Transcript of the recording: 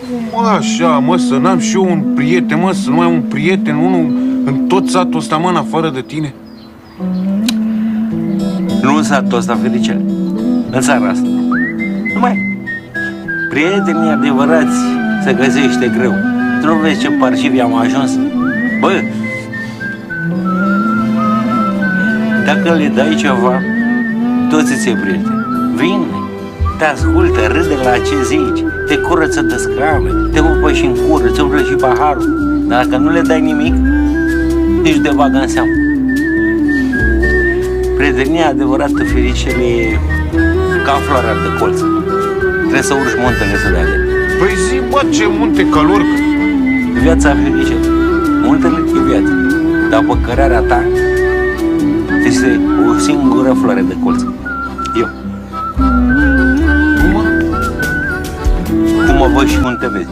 Cum așa, mă, să n-am și eu un prieten, mă, să nu ai un prieten, unul în tot satul ăsta, mă, în afară de tine? Nu în satul ăsta, Fericele, în țara asta. Numai prietenii adevărați se găsește greu. Tu nu vezi ce parșivi am ajuns? Bă, dacă le dai ceva, toți ți-e prieteni. Vine, te ascultă, râde la ce zici, te curăță de scrame, te pupă și în cură, îți umplă și paharul. Dar dacă nu le dai nimic, nici te bagă în seamă. Prietenia adevărată, Fericele, e ca floarea de colț. Trebuie să urci muntele să dea de. Păi zi, bă, ce munte calor! Viața, Fericele, muntele e viață, dar păcărarea ta este o singură floare de colț. Eu. Cum, mă? Cum mă văd și cum te vezi.